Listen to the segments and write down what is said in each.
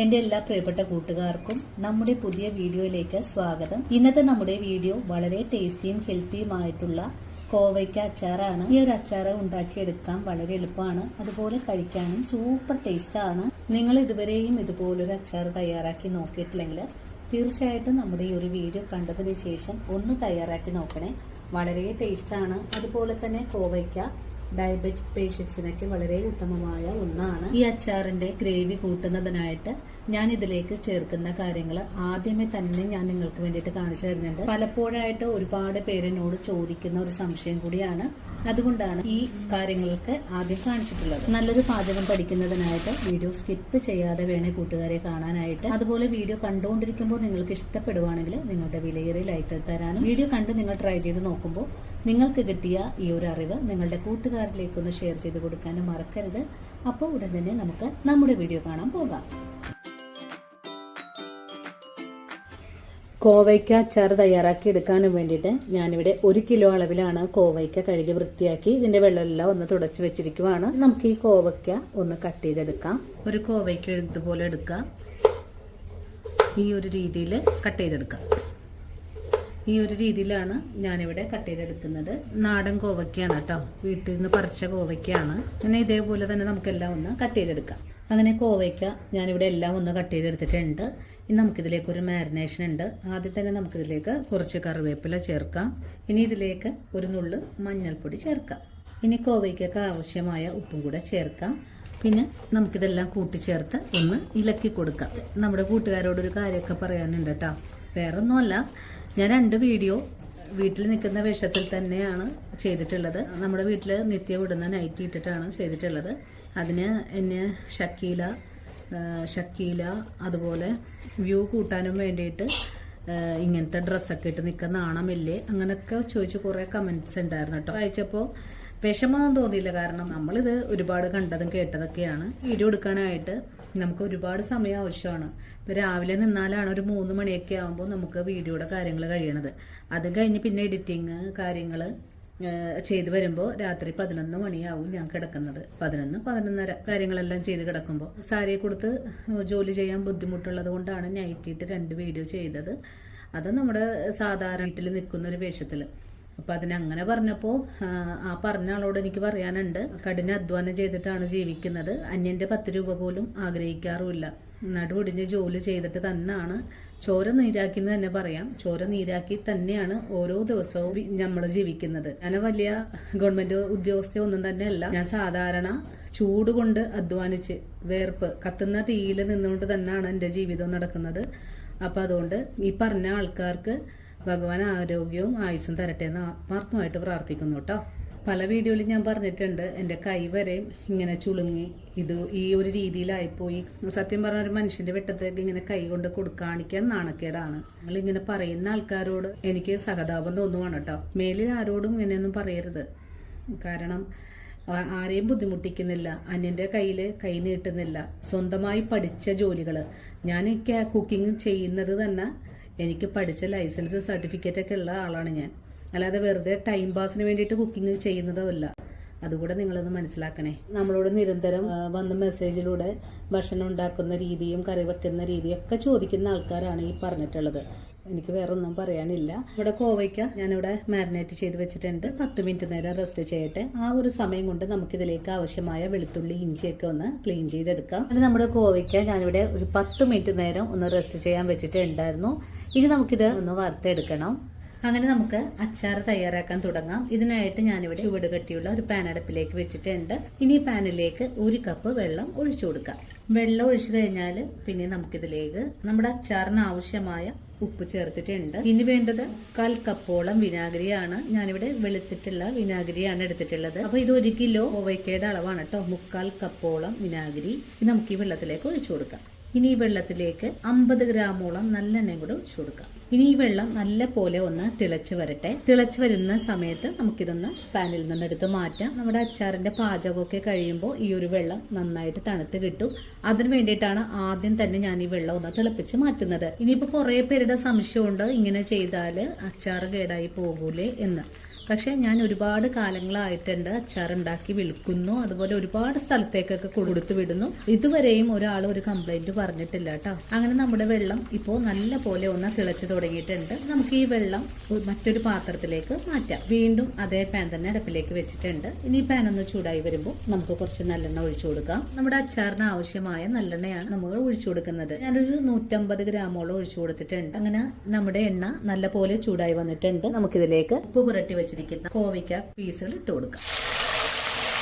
എന്റെ എല്ലാ പ്രിയപ്പെട്ട കൂട്ടുകാർക്കും നമ്മുടെ പുതിയ വീഡിയോയിലേക്ക് സ്വാഗതം. ഇന്നത്തെ നമ്മുടെ വീഡിയോ വളരെ ടേസ്റ്റിയും ഹെൽത്തിയുമായിട്ടുള്ള കോവയ്ക്ക അച്ചാറാണ്. ഈ ഒരു അച്ചാറ് ഉണ്ടാക്കിയെടുക്കാൻ വളരെ എളുപ്പമാണ്, അതുപോലെ കഴിക്കാനും സൂപ്പർ ടേസ്റ്റ് ആണ്. നിങ്ങൾ ഇതുവരെയും ഇതുപോലൊരു അച്ചാർ തയ്യാറാക്കി നോക്കിയിട്ടില്ലെങ്കിൽ തീർച്ചയായിട്ടും നമ്മുടെ ഈ ഒരു വീഡിയോ കണ്ടതിന് ശേഷം ഒന്ന് തയ്യാറാക്കി നോക്കണേ. വളരെ ടേസ്റ്റ് ആണ്. അതുപോലെ തന്നെ കോവയ്ക്ക ഡയബറ്റിക് പേഷ്യൻസിനൊക്കെ വളരെ ഉത്തമമായ ഒന്നാണ്. ഈ അച്ചാറിന്റെ ഗ്രേവി കൂട്ടുന്നതിനായിട്ട് ഞാൻ ഇതിലേക്ക് ചേർക്കുന്ന കാര്യങ്ങൾ ആദ്യമേ തന്നെ ഞാൻ നിങ്ങൾക്ക് വേണ്ടിയിട്ട് കാണിച്ചു തരുന്നുണ്ട്. പലപ്പോഴായിട്ട് ഒരുപാട് പേരെന്നോട് ചോദിക്കുന്ന ഒരു സംശയം കൂടിയാണ്, അതുകൊണ്ടാണ് ഈ കാര്യങ്ങൾക്ക് ആദ്യം കാണിച്ചിട്ടുള്ളത്. നല്ലൊരു പാചകം പഠിക്കുന്നതിനായിട്ട് വീഡിയോ സ്കിപ്പ് ചെയ്യാതെ വേണേ കൂട്ടുകാരെ കാണാനായിട്ട്. അതുപോലെ വീഡിയോ കണ്ടുകൊണ്ടിരിക്കുമ്പോൾ നിങ്ങൾക്ക് ഇഷ്ടപ്പെടുവാണെങ്കിൽ നിങ്ങളുടെ വിലയേറിയ ലൈക്ക് തരാനും, വീഡിയോ കണ്ട് നിങ്ങൾ ട്രൈ ചെയ്ത് നോക്കുമ്പോൾ നിങ്ങൾക്ക് കിട്ടിയ ഈ ഒരു അറിവ് നിങ്ങളുടെ കൂട്ടുകാരിലേക്കൊന്ന് ഷെയർ ചെയ്ത് കൊടുക്കാനും മറക്കരുത്. അപ്പോൾ ഉടൻ തന്നെ നമുക്ക് നമ്മുടെ വീഡിയോ കാണാൻ പോകാം. കോവയ്ക്ക അച്ചാർ തയ്യാറാക്കി എടുക്കാനും വേണ്ടിയിട്ട് ഞാനിവിടെ 1 കിലോ അളവിലാണ് കോവയ്ക്ക കഴുകി വൃത്തിയാക്കി ഇതിന്റെ വെള്ളമെല്ലാം ഒന്ന് തുടച്ചു വെച്ചിരിക്കുവാണ്. നമുക്ക് ഈ കോവയ്ക്ക ഒന്ന് കട്ട് ചെയ്തെടുക്കാം. ഒരു കോവയ്ക്ക ഇതുപോലെ എടുക്കാം, ഈ ഒരു രീതിയിൽ കട്ട് ചെയ്തെടുക്കാം. ഈ ഒരു രീതിയിലാണ് ഞാനിവിടെ കട്ട് ചെയ്തെടുക്കുന്നത്. നാടൻ കോവയ്ക്കാണ് കേട്ടോ, വീട്ടിൽ നിന്ന് പറിച്ച കോവയ്ക്കാണ്. അങ്ങനെ ഇതേപോലെ തന്നെ നമുക്കെല്ലാം ഒന്ന് കട്ട് ചെയ്തെടുക്കാം. അങ്ങനെ കോവയ്ക്ക ഞാനിവിടെ എല്ലാം ഒന്ന് കട്ട് ചെയ്തെടുത്തിട്ടുണ്ട്. ഇനി നമുക്കിതിലേക്ക് ഒരു മാരിനേഷൻ ഉണ്ട്. ആദ്യം തന്നെ നമുക്കിതിലേക്ക് കുറച്ച് കറിവേപ്പില ചേർക്കാം. ഇനി ഇതിലേക്ക് ഒരു നുള്ള് മഞ്ഞൾപ്പൊടി ചേർക്കാം. ഇനി കോവയ്ക്കൊക്കെ ആവശ്യമായ ഉപ്പും കൂടെ ചേർക്കാം. പിന്നെ നമുക്കിതെല്ലാം കൂട്ടിച്ചേർത്ത് ഒന്ന് ഇളക്കി കൊടുക്കാം. നമ്മുടെ കൂട്ടുകാരോടൊരു കാര്യമൊക്കെ പറയാനുണ്ട് കേട്ടോ. വേറൊന്നുമല്ല, ഞാൻ 2 വീഡിയോ വീട്ടിൽ നിൽക്കുന്ന വേഷത്തിൽ തന്നെയാണ് ചെയ്തിട്ടുള്ളത്. നമ്മുടെ വീട്ടിൽ നിത്യം ഇടുന്ന നൈറ്റി ഇട്ടിട്ടാണ് ചെയ്തിട്ടുള്ളത്. അതിന് എന്നെ ഷക്കീല അതുപോലെ വ്യൂ കൂട്ടാനും വേണ്ടിയിട്ട് ഇങ്ങനത്തെ ഡ്രസ്സൊക്കെ ഇട്ട് നിൽക്കുന്ന നാണമില്ലേ അങ്ങനെയൊക്കെ ചോദിച്ച് കുറേ കമൻറ്റ്സ് ഉണ്ടായിരുന്നു കേട്ടോ. വായിച്ചപ്പോൾ വിഷമമൊന്നും തോന്നിയില്ല, കാരണം നമ്മളിത് ഒരുപാട് കണ്ടതും കേട്ടതൊക്കെയാണ്. വീഡിയോ എടുക്കാനായിട്ട് നമുക്ക് ഒരുപാട് സമയം ആവശ്യമാണ്. ഇപ്പോൾ രാവിലെ നിന്നാലാണ് ഒരു 3 മണിയൊക്കെ ആകുമ്പോൾ നമുക്ക് വീഡിയോയുടെ കാര്യങ്ങൾ കഴിയണത്. അത് കഴിഞ്ഞ് പിന്നെ എഡിറ്റിങ് കാര്യങ്ങൾ ചെയ്ത് വരുമ്പോൾ രാത്രി 11 മണിയാവും ഞാൻ കിടക്കുന്നത്. 11-11:30 കാര്യങ്ങളെല്ലാം ചെയ്ത് കിടക്കുമ്പോൾ സാരിയെ കൊടുത്ത് ജോലി ചെയ്യാൻ ബുദ്ധിമുട്ടുള്ളത് കൊണ്ടാണ് നൈറ്റിയിട്ട് 2 വീഡിയോ ചെയ്തത്. അത് നമ്മുടെ സാധാരണ വീട്ടിൽ നിൽക്കുന്ന ഒരു വേഷത്തിൽ. അപ്പം അതിനങ്ങനെ പറഞ്ഞപ്പോൾ ആ പറഞ്ഞ ആളോട് എനിക്ക് പറയാനുണ്ട്, കഠിന അധ്വാനം ചെയ്തിട്ടാണ് ജീവിക്കുന്നത്. അന്യൻ്റെ 10 രൂപ പോലും ആഗ്രഹിക്കാറുമില്ല. നടുവൊടിഞ്ഞ് ജോലി ചെയ്തിട്ട് തന്നെയാണ് ചോര നീരാക്കി എന്ന് തന്നെ പറയാം. ചോര നീരാക്കി തന്നെയാണ് ഓരോ ദിവസവും നമ്മൾ ജീവിക്കുന്നത്. ഞാൻ വലിയ ഗവൺമെന്റ് ഉദ്യോഗസ്ഥ ഒന്നും തന്നെയല്ല. ഞാൻ സാധാരണ ചൂട് കൊണ്ട് അധ്വാനിച്ച് വേർപ്പ് കത്തുന്ന തീയിൽ നിന്നുകൊണ്ട് തന്നെയാണ് എൻ്റെ ജീവിതം നടക്കുന്നത്. അപ്പം അതുകൊണ്ട് ഈ പറഞ്ഞ ആൾക്കാർക്ക് ഭഗവാൻ ആരോഗ്യവും ആയുസ്സും തരട്ടെ എന്ന് ആത്മാർത്ഥമായിട്ട് പ്രാർത്ഥിക്കുന്നു കേട്ടോ. പല വീഡിയോയിൽ ഞാൻ പറഞ്ഞിട്ടുണ്ട്, എൻ്റെ കൈ വരെയും ഇങ്ങനെ ചുളുങ്ങി ഈ ഒരു രീതിയിലായിപ്പോയി. സത്യം പറഞ്ഞ ഒരു മനുഷ്യന്റെ വെട്ടത്തേക്ക് ഇങ്ങനെ കൈ കൊണ്ട് കാണിക്കാൻ നാണക്കേടാണ്. നിങ്ങളിങ്ങനെ പറയുന്ന ആൾക്കാരോട് എനിക്ക് സഹതാപം തോന്നുവാണ് കേട്ടോ. മേലിൽ ആരോടും ഇങ്ങനെയൊന്നും പറയരുത്, കാരണം ആരെയും ബുദ്ധിമുട്ടിക്കുന്നില്ല, അന്യൻ്റെ കയ്യിൽ കൈ നീട്ടുന്നില്ല. സ്വന്തമായി പഠിച്ച ജോലികൾ, ഞാൻ കുക്കിംഗ് ചെയ്യുന്നത് തന്നെ എനിക്ക് പഠിച്ച ലൈസൻസ് സർട്ടിഫിക്കറ്റ് ഒക്കെ ഉള്ള ആളാണ് ഞാൻ. അല്ലാതെ വെറുതെ ടൈം പാസിന് വേണ്ടിയിട്ട് കുക്കിംഗ് ചെയ്യുന്നതല്ല. അതുകൂടെ നിങ്ങളൊന്ന് മനസ്സിലാക്കണേ. നമ്മളോട് നിരന്തരം വന്ന മെസ്സേജിലൂടെ ഭക്ഷണം ഉണ്ടാക്കുന്ന രീതിയും കറി വെക്കുന്ന രീതിയും ഒക്കെ ചോദിക്കുന്ന ആൾക്കാരാണ് ഈ പറഞ്ഞിട്ടുള്ളത്. എനിക്ക് വേറെ ഒന്നും പറയാനില്ല. ഇവിടെ കോവയ്ക്ക ഞാനിവിടെ മാരിനേറ്റ് ചെയ്ത് വെച്ചിട്ടുണ്ട്. 10 മിനിറ്റ് നേരം റെസ്റ്റ് ചെയ്യട്ടെ. ആ ഒരു സമയം കൊണ്ട് നമുക്കിതിലേക്ക് ആവശ്യമായ വെളുത്തുള്ളി ഇഞ്ചിയൊക്കെ ഒന്ന് ക്ലീൻ ചെയ്തെടുക്കാം. അത് നമ്മുടെ കോവയ്ക്ക ഞാനിവിടെ ഒരു 10 മിനിറ്റ് നേരം ഒന്ന് റെസ്റ്റ് ചെയ്യാൻ വെച്ചിട്ടുണ്ടായിരുന്നു. ഇനി നമുക്കിത് ഒന്ന് വറുത്തെടുക്കണം. അങ്ങനെ നമുക്ക് അച്ചാർ തയ്യാറാക്കാൻ തുടങ്ങാം. ഇതിനായിട്ട് ഞാനിവിടെ ചുവട് കട്ടിയുള്ള ഒരു പാൻ അടുപ്പിലേക്ക് വെച്ചിട്ടുണ്ട്. ഇനി പാനിലേക്ക് 1 കപ്പ് വെള്ളം ഒഴിച്ചു കൊടുക്കാം. വെള്ളം ഒഴിച്ചു കഴിഞ്ഞാൽ പിന്നെ നമുക്കിതിലേക്ക് നമ്മുടെ അച്ചാറിന് ആവശ്യമായ ഉപ്പ് ചേർത്തിട്ടുണ്ട്. ഇനി വേണ്ടത് 1/4 കപ്പോളം വിനാഗിരിയാണ്. ഞാനിവിടെ വെളുത്തിട്ടുള്ള വിനാഗിരിയാണ് എടുത്തിട്ടുള്ളത്. അപ്പൊ ഇത് 1 കിലോ കോവയ്ക്കയുടെ അളവാണ് കേട്ടോ. 3/4 കപ്പോളം വിനാഗിരി നമുക്ക് ഈ വെള്ളത്തിലേക്ക് ഒഴിച്ചു കൊടുക്കാം. ഇനി ഈ വെള്ളത്തിലേക്ക് 50 ഗ്രാമോളം നല്ലെണ്ണയും കൂടെ ഒഴിച്ചു കൊടുക്കാം. ഇനി ഈ വെള്ളം നല്ല പോലെ ഒന്ന് തിളച്ച് വരട്ടെ. തിളച്ച് വരുന്ന സമയത്ത് നമുക്കിതൊന്ന് പാനിൽ നിന്ന് എടുത്ത് മാറ്റാം. നമ്മുടെ അച്ചാറിന്റെ പാചകമൊക്കെ കഴിയുമ്പോൾ ഈ ഒരു വെള്ളം നന്നായിട്ട് തണുത്ത് കിട്ടും. അതിന് വേണ്ടിയിട്ടാണ് ആദ്യം തന്നെ ഞാൻ ഈ വെള്ളം ഒന്ന് തിളപ്പിച്ച് മാറ്റുന്നത്. ഇനിയിപ്പോൾ കുറേ പേരുടെ സംശയമുണ്ട്, ഇങ്ങനെ ചെയ്താൽ അച്ചാർ കേടായി പോകൂലേ എന്ന്. പക്ഷെ ഞാൻ ഒരുപാട് കാലങ്ങളായിട്ടുണ്ട് അച്ചാറുണ്ടാക്കി വിൽക്കുന്നു, അതുപോലെ ഒരുപാട് സ്ഥലത്തേക്കൊക്കെ കൊടുത്തു വിടുന്നു. ഇതുവരെയും ഒരാൾ ഒരു കംപ്ലൈന്റ് പറഞ്ഞിട്ടില്ല കേട്ടോ. അങ്ങനെ നമ്മുടെ വെള്ളം ഇപ്പോൾ നല്ല പോലെ ഒന്ന് തിളച്ചു തുടങ്ങിയിട്ടുണ്ട്. നമുക്ക് ഈ വെള്ളം മറ്റൊരു പാത്രത്തിലേക്ക് മാറ്റാം. വീണ്ടും അതേ പാൻ തന്നെ അടുപ്പിലേക്ക് വെച്ചിട്ടുണ്ട്. ഇനി പാൻ ഒന്ന് ചൂടായി വരുമ്പോൾ നമുക്ക് കുറച്ച് നല്ലെണ്ണ ഒഴിച്ചു കൊടുക്കാം. നമ്മുടെ അച്ചാറിന് ആവശ്യമായ നല്ലെണ്ണയാണ് നമ്മൾ ഒഴിച്ചു കൊടുക്കുന്നത്. ഞാനൊരു 150 ഗ്രാമോളം ഒഴിച്ചു കൊടുത്തിട്ടുണ്ട്. അങ്ങനെ നമ്മുടെ എണ്ണ നല്ല പോലെ ചൂടായി വന്നിട്ടുണ്ട്. നമുക്കിതിലേക്ക് ഉപ്പ് പുരട്ടി വെച്ചിരിക്കുന്ന കോവയ്ക്ക പീസുകൾ ഇട്ട് കൊടുക്കാം.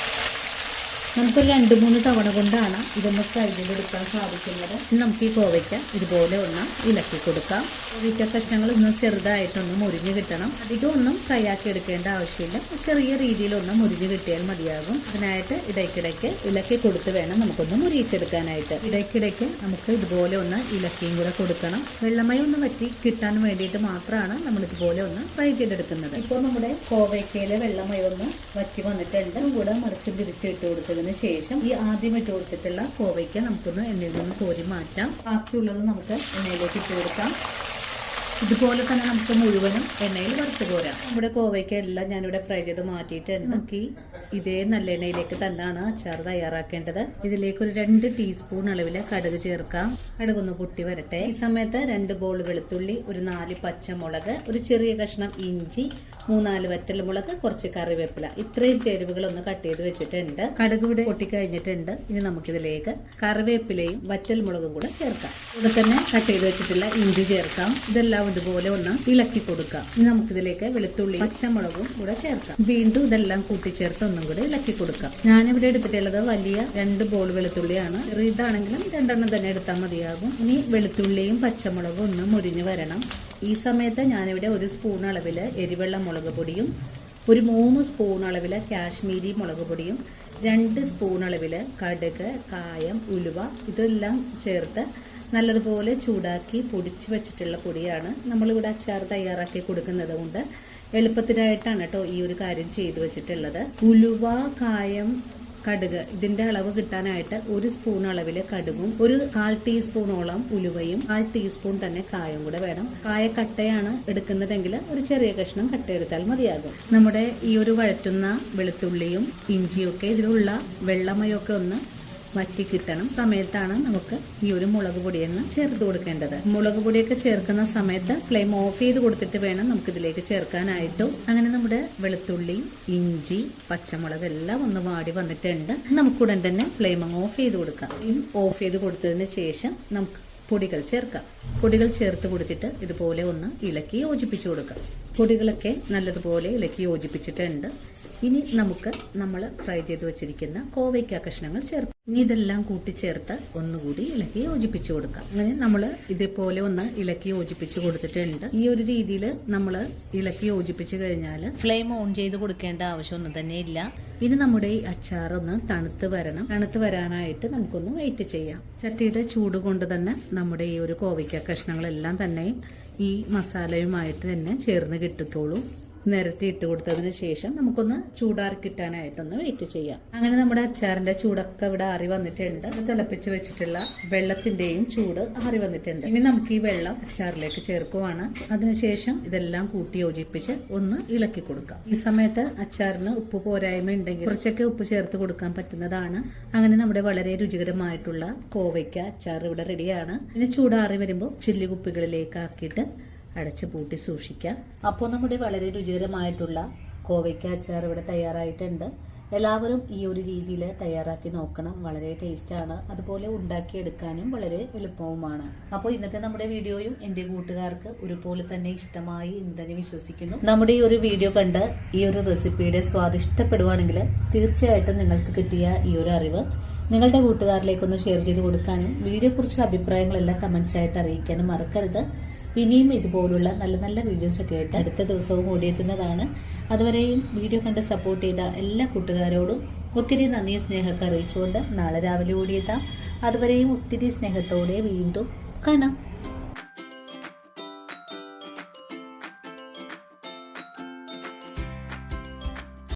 നമുക്ക് 2-3 തവണ കൊണ്ടാണ് ഇതൊന്ന് ഫ്രൈ ചെയ്തെടുക്കാൻ സാധിക്കുന്നത്. നമുക്ക് ഈ കോവയ്ക്ക ഇതുപോലെ ഒന്ന് ഇളക്കി കൊടുക്കാം. കോവയ്ക്ക കഷ്ണങ്ങൾ ഒന്ന് ചെറുതായിട്ടൊന്ന് മുരിഞ്ഞ് കിട്ടണം. അധികം ഒന്നും ഫ്രൈ ആക്കി എടുക്കേണ്ട ആവശ്യമില്ല. ചെറിയ രീതിയിലൊന്ന് മുരിഞ്ഞ് കിട്ടിയാൽ മതിയാകും. അതിനായിട്ട് ഇടയ്ക്കിടയ്ക്ക് ഇളക്കി കൊടുത്ത് വേണം നമുക്കൊന്ന് മുരിയിച്ചെടുക്കാനായിട്ട്. ഇടയ്ക്കിടയ്ക്ക് നമുക്ക് ഇതുപോലെ ഒന്ന് ഇളക്കിയും കൂടെ കൊടുക്കണം. വെള്ളമയം ഒന്ന് വറ്റി കിട്ടാൻ വേണ്ടിയിട്ട് മാത്രമാണ് നമ്മൾ ഇതുപോലെ ഒന്ന് ഫ്രൈ ചെയ്തെടുക്കുന്നത്. ഇപ്പോൾ നമ്മുടെ കോവയ്ക്കയിലെ വെള്ളമയം ഒന്ന് വറ്റി വന്നിട്ടുണ്ട്. കൂടെ മറിച്ച് തിരിച്ചിട്ട് കൊടുത്തതിന് ശേഷം ഈ ആദ്യം ഇട്ട് കൊടുത്തിട്ടുള്ള കോവയ്ക്ക നമുക്കൊന്ന് എണ്ണയിൽ നിന്ന് കോരി മാറ്റാം. ബാക്കിയുള്ളത് നമുക്ക് എണ്ണയിലേക്ക് ഇട്ട് കൊടുക്കാം. ഇതുപോലെ തന്നെ നമുക്ക് മുഴുവനും എണ്ണയിൽ വറുത്ത് പോരാം. നമ്മുടെ കോവയ്ക്ക എല്ലാം ഞാനിവിടെ ഫ്രൈ ചെയ്ത് മാറ്റിയിട്ടുണ്ട്. നമുക്ക് ഇതേ നല്ല എണ്ണയിലേക്ക് തന്നെയാണ് അച്ചാർ തയ്യാറാക്കേണ്ടത്. ഇതിലേക്ക് ഒരു 2 ടീസ്പൂൺ അളവില് കടുക് ചേർക്കാം. കടുകൊന്ന് പൊട്ടി വരട്ടെ. ഈ സമയത്ത് 2 ബോൾ വെളുത്തുള്ളി, ഒരു 4 പച്ചമുളക്, ഒരു ചെറിയ കഷ്ണം ഇഞ്ചി, 3-4 വറ്റൽമുളക്, കുറച്ച് കറിവേപ്പില, ഇത്രയും ചേരുവകളൊന്ന് കട്ട് ചെയ്ത് വെച്ചിട്ടുണ്ട്. കടുക് ഇവിടെ പൊട്ടിക്കഴിഞ്ഞിട്ടുണ്ട്. ഇനി നമുക്കിതിലേക്ക് കറിവേപ്പിലയും വറ്റൽമുളകും കൂടെ ചേർക്കാം. ഇവിടെ തന്നെ കട്ട് ചെയ്ത് വെച്ചിട്ടുള്ള ഇഞ്ചി ചേർക്കാം. ഇതെല്ലാം ഇതുപോലെ ഒന്ന് ഇളക്കി കൊടുക്കാം. ഇനി നമുക്കിതിലേക്ക് വെളുത്തുള്ളി പച്ചമുളകും കൂടെ ചേർക്കാം. വീണ്ടും ഇതെല്ലാം കൂട്ടിച്ചേർത്ത് ഒന്നും കൂടെ ഇളക്കി കൊടുക്കാം. ഞാനിവിടെ എടുത്തിട്ടുള്ളത് വലിയ 2 ബോൾ വെളുത്തുള്ളിയാണ്. ചെറിയതാണെങ്കിലും 2 തന്നെ എടുത്താൽ മതിയാകും. ഇനി വെളുത്തുള്ളിയും പച്ചമുളകും ഒന്ന് മുരിഞ്ഞു വരണം. ഈ സമയത്ത് ഞാനിവിടെ 1 സ്പൂൺ അളവില് എരിവെള്ള മുളക് പൊടിയും, ഒരു 3 സ്പൂൺ അളവില് കാശ്മീരി മുളക് പൊടിയും, 2 സ്പൂൺ അളവില് കടുക്, കായം, ഉലുവ ഇതെല്ലാം ചേർത്ത് നല്ലതുപോലെ ചൂടാക്കി പൊടിച്ച് വെച്ചിട്ടുള്ള പൊടിയാണ്. നമ്മളിവിടെ അച്ചാർ തയ്യാറാക്കി കൊടുക്കുന്നത് കൊണ്ട് എളുപ്പത്തിനായിട്ടാണ് കേട്ടോ ഈ ഒരു കാര്യം ചെയ്തു വെച്ചിട്ടുള്ളത്. ഉലുവ, കായം, കടുക് ഇതിന്റെ അളവ് കിട്ടാനായിട്ട് 1 സ്പൂൺ അളവില് കടുകും, ഒരു 1/4 ടീസ്പൂണോളം ഉലുവയും, 1/4 ടീസ്പൂൺ തന്നെ കായം കൂടെ വേണം. കായ കട്ടയാണ് എടുക്കുന്നതെങ്കിൽ ഒരു ചെറിയ കഷ്ണം കട്ട എടുത്താൽ മതിയാകും. നമ്മുടെ ഈ ഒരു വഴറ്റുന്ന വെളുത്തുള്ളിയും ഇഞ്ചിയും ഒക്കെ ഇതിലുള്ള വെള്ളമയൊക്കെ ഒന്ന് വറ്റി കിട്ടണം സമയത്താണ് നമുക്ക് ഈ ഒരു മുളക് പൊടിയെന്ന് ചേർത്ത് കൊടുക്കേണ്ടത്. മുളക് പൊടിയൊക്കെ ചേർക്കുന്ന സമയത്ത് ഫ്ലെയിം ഓഫ് ചെയ്ത് കൊടുത്തിട്ട് വേണം നമുക്ക് ഇതിലേക്ക് ചേർക്കാനായിട്ടും. അങ്ങനെ നമ്മുടെ വെളുത്തുള്ളി, ഇഞ്ചി, പച്ചമുളക് എല്ലാം ഒന്ന് വാടി വന്നിട്ടുണ്ട്. നമുക്കുടൻ തന്നെ ഫ്ലെയിം ഓഫ് ചെയ്ത് കൊടുക്കാം. ഓഫ് ചെയ്ത് കൊടുത്തതിന് ശേഷം നമുക്ക് പൊടികൾ ചേർക്കാം. പൊടികൾ ചേർത്ത് കൊടുത്തിട്ട് ഇതുപോലെ ഒന്ന് ഇളക്കി യോജിപ്പിച്ചു കൊടുക്കാം. പൊടികളൊക്കെ നല്ലതുപോലെ ഇളക്കി യോജിപ്പിച്ചിട്ടുണ്ട്. ഇനി നമുക്ക് നമ്മൾ ഫ്രൈ ചെയ്ത് വെച്ചിരിക്കുന്ന കോവയ്ക്ക കഷ്ണങ്ങൾ ചേർക്കാം. ഇനി ഇതെല്ലാം കൂട്ടിച്ചേർത്ത് ഒന്നുകൂടി ഇളക്കി യോജിപ്പിച്ചു കൊടുക്കാം. അങ്ങനെ നമ്മൾ ഇതേപോലെ ഒന്ന് ഇളക്കി യോജിപ്പിച്ച് കൊടുത്തിട്ടുണ്ട്. ഈ ഒരു രീതിയിൽ നമ്മൾ ഇളക്കി യോജിപ്പിച്ച് കഴിഞ്ഞാൽ ഫ്ലെയിം ഓൺ ചെയ്ത് കൊടുക്കേണ്ട ആവശ്യമൊന്നും തന്നെ ഇല്ല. ഇനി നമ്മുടെ ഈ അച്ചാർ ഒന്ന് തണുത്ത് വരണം. തണുത്ത് വരാനായിട്ട് നമുക്കൊന്ന് വെയിറ്റ് ചെയ്യാം. ചട്ടിയുടെ ചൂട് കൊണ്ട് തന്നെ നമ്മുടെ ഈ ഒരു കോവയ്ക്ക കഷ്ണങ്ങളെല്ലാം തന്നെ ഈ മസാലയുമായിട്ട് തന്നെ ചേർന്ന് കിട്ടിക്കോളൂ. നിരത്തി ഇട്ട് കൊടുത്തതിന് ശേഷം നമുക്കൊന്ന് ചൂടാറി കിട്ടാനായിട്ടൊന്ന് വെയിറ്റ് ചെയ്യാം. അങ്ങനെ നമ്മുടെ അച്ചാറിന്റെ ചൂടൊക്കെ ഇവിടെ ആറി വന്നിട്ടുണ്ട്. തിളപ്പിച്ച് വെച്ചിട്ടുള്ള വെള്ളത്തിന്റെയും ചൂട് ആറി വന്നിട്ടുണ്ട്. ഇനി നമുക്ക് ഈ വെള്ളം അച്ചാറിലേക്ക് ചേർക്കുവാണ്. അതിനുശേഷം ഇതെല്ലാം കൂട്ടി യോജിപ്പിച്ച് ഒന്ന് ഇളക്കി കൊടുക്കാം. ഈ സമയത്ത് അച്ചാറിന് ഉപ്പ് പോരായ്മ ഉണ്ടെങ്കിൽ കുറച്ചൊക്കെ ഉപ്പ് ചേർത്ത് കൊടുക്കാൻ പറ്റുന്നതാണ്. അങ്ങനെ നമ്മുടെ വളരെ രുചികരമായിട്ടുള്ള കോവയ്ക്ക അച്ചാർ ഇവിടെ റെഡിയാണ്. ഇനി ചൂടാറി വരുമ്പോൾ ചില്ലി കുപ്പികളിലേക്ക് ആക്കിയിട്ട് അടച്ച് പൂട്ടി സൂക്ഷിക്കാം. അപ്പോൾ നമ്മുടെ വളരെ രുചികരമായിട്ടുള്ള കോവയ്ക്ക അച്ചാർ ഇവിടെ തയ്യാറായിട്ടുണ്ട്. എല്ലാവരും ഈ ഒരു രീതിയിൽ തയ്യാറാക്കി നോക്കണം. വളരെ ടേസ്റ്റാണ്. അതുപോലെ ഉണ്ടാക്കിയെടുക്കാനും വളരെ എളുപ്പവുമാണ്. അപ്പോൾ ഇന്നത്തെ നമ്മുടെ വീഡിയോയും എൻ്റെ കൂട്ടുകാർക്ക് ഒരുപോലെ തന്നെ ഇഷ്ടമായി എന്ന് തന്നെ വിശ്വസിക്കുന്നു. നമ്മുടെ ഈ ഒരു വീഡിയോ കണ്ട് ഈ ഒരു റെസിപ്പിയുടെ സ്വാദ് ഇഷ്ടപ്പെടുവാണെങ്കിൽ തീർച്ചയായിട്ടും നിങ്ങൾക്ക് കിട്ടിയ ഈ ഒരു അറിവ് നിങ്ങളുടെ കൂട്ടുകാരിലേക്കൊന്ന് ഷെയർ ചെയ്ത് കൊടുക്കാനും വീഡിയോ കുറിച്ചുള്ള അഭിപ്രായങ്ങളെല്ലാം കമൻസ് ആയിട്ട് അറിയിക്കാനും മറക്കരുത്. ഇനിയും ഇതുപോലുള്ള നല്ല നല്ല വീഡിയോസൊക്കെ ആയിട്ട് അടുത്ത ദിവസവും ഓടിയെത്തുന്നതാണ്. അതുവരെയും വീഡിയോ കണ്ട് സപ്പോർട്ട് ചെയ്ത എല്ലാ കൂട്ടുകാരോടും ഒത്തിരി നന്ദി സ്നേഹമൊക്കെ അറിയിച്ചുകൊണ്ട് നാളെ രാവിലെ ഓടിയെത്താം. അതുവരെയും ഒത്തിരി സ്നേഹത്തോടെ വീണ്ടും കാണാം.